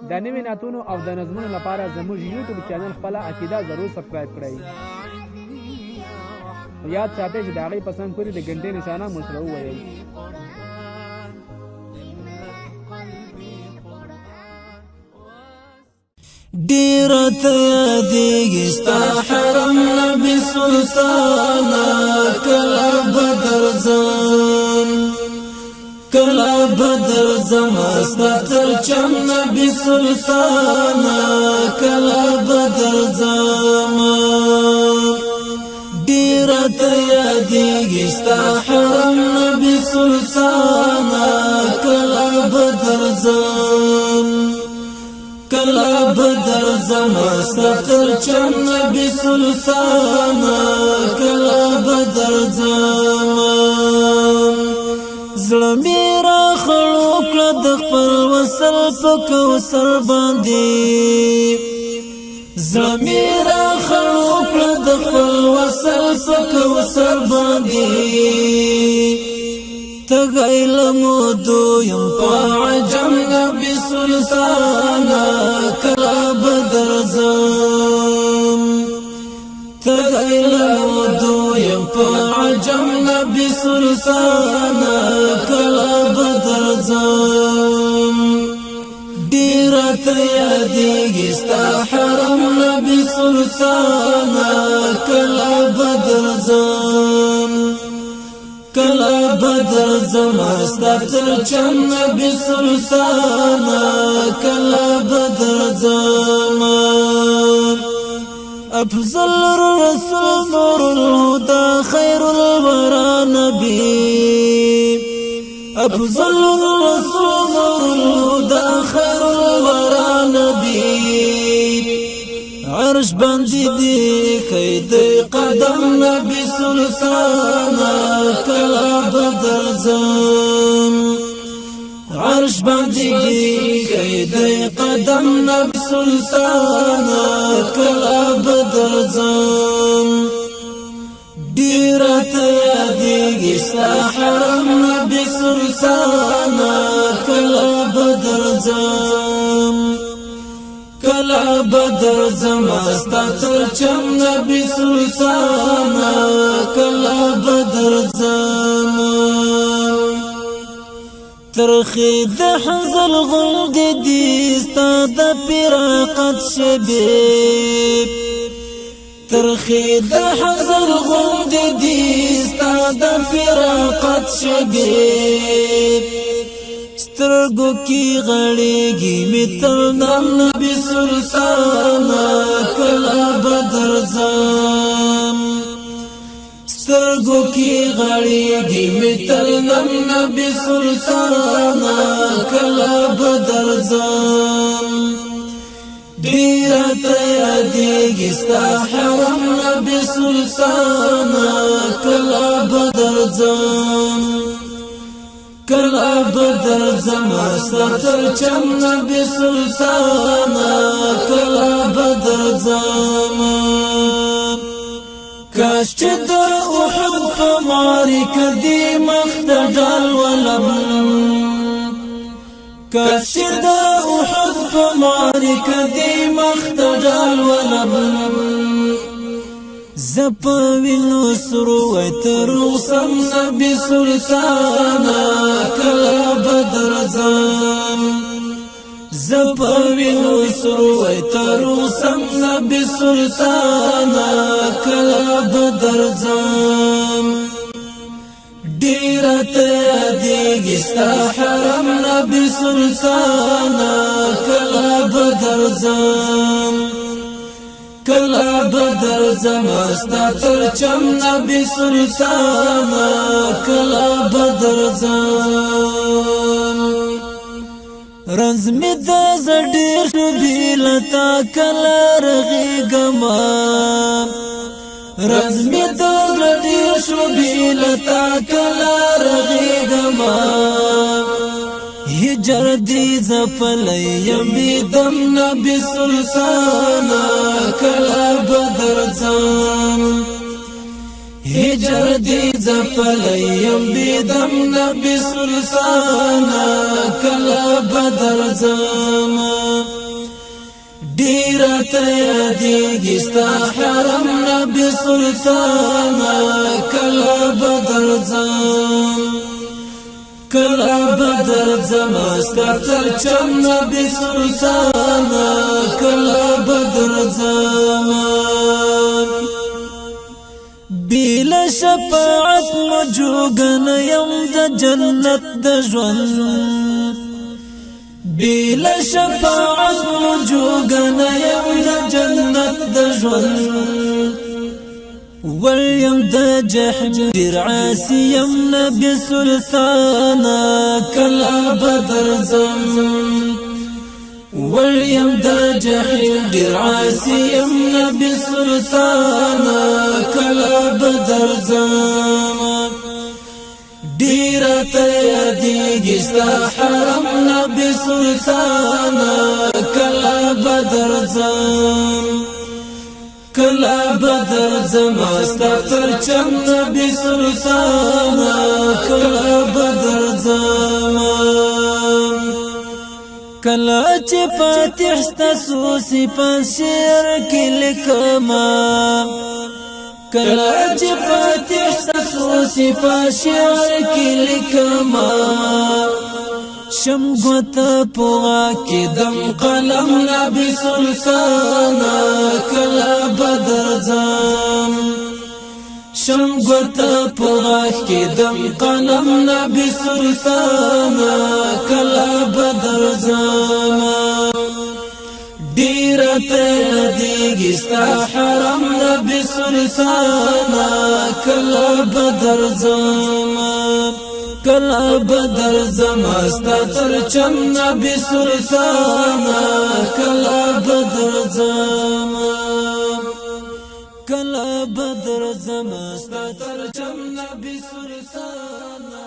د نوې نعتونو او د نظمونو لپاره زموږ یوټیوب چینل خپل عقیده ضرور سبسکرایب کړئ. یاد ساتئ چې د هغې په څنګ پورې د ګنټې نشانه مو سره وویل. ډیره ته یادېږي ستا حرم نبي سلطانه کله به درځم کله به درځم ستا تر چم نبي سلطانه کله به درځم ډیره ته یادېږي ستا حرم نبي سلطانه کله به درځم کلا بدر زمستا تر چم نبی سلطانا کلا بدر زمان زلمی را خلوک لدخ پر وصل پکو سر باندی زلمی را خلوک لدخ پر وصل پکو سر باندی تغیل مودو یم پا عجم نبی سلطانا کلا بدر زم تغیل مودو یم پا عجم نبی سلطانا کلا بدر زم دیرت یادیگی ستا حرم نبی سلطانا کلا بدر زم کلا بدر زمستا تر چم نبی سلطانا کلا بدر زمان افضل الرسول نور الهدى خير الورى نبي افضل الرسول نور الهدى خير الورى نبي عرش باندې دی قید قدم نبی سلطانا کلا بدر زم عرش باندې دی قید قدم نبی سلطانا کلا بدر زم ډیره ته یادېږي ستا حرم نبی سلطانا کلا بدر زم کلا بدر زمستا تر چم نبی سلطانا کلا بدر زم ترخی د حنزل غلد دیستا د پیراقت شبیب ترخی د حنزل غلد دیستا د پیراقت شبیب سترگو کی غړېږي متل نام نبی سلطانا کلا بدر زم سترگو کی غړېږي متل نام نبی سلطانا کلا بدر زم ډیره ته یادېږي ستا حرم نبی سلطانا کلا بدر زم کلا بدر زمستا تر چم نبی سلطانا کلا بدر زمان کاش چې د احد په معرکه دی مخ ته ډال ولم کاش چې د احد په معرکه دی مخ ته ډال ولم زپوینو سرو وترو سم نبی سلطانا کلا بدر زم زپوینو سرو وترو سم نبی سلطانا کلا بدر زم ډیره ته یادېږي ستا حرم نبی سلطانا کلا بدر زم کلا بدر زمستا تر چم نبی سلطانا کلا بدر زم رنزمی د زډیر شو بیلتا کلا رغیګما رنزمی د زډیر شو بیلتا کلا رغیګما هجر دی زپلی یمی دم نبی سلطانا کلا بدر زم هجر دی زپلی یمی دم نبی سلطانا کلا بدر زم ته یادیږي ستا حرم نبی سلطانا کله بدر ځم کله بدر ځم ستا تر چم نبی سلطانا کله بدر ځم بلا شفاعت مجوگن یم د جنت د ژوند بلا شفاعت مجوگن یم د جنت د ژوند ولیم د جحیم ډیر عاصی یم نبی سلطانا کله بدر ځم ولیم د جحیم ډیر عاصی یم نبی سلطانا کله بدر ځم ډیر ته یادیږي ستا حرم نبی سلطانا کله بدر ځم کله بدر ځم ستا تر چم نبی سلطانا کله بدر ځم کله چې فاتح ستاسو صفات شعر کې لیکما کله چې فاتح ستاسو صفات شعر کې لیکما شم غوته پوغا کې دم قلم نبی سلطانا کله بدر ځم شم غوته پوغا کې دم قلم نبی سلطانا کله بدر ځم ډیر ته یادیږي ستا حرم نبی سلطانا کله بدر ځم کله بدر ځم ستا تر چم نبی سلطانا کله بدر ځم کله بدر ځم ستا تر چم نبی سلطانا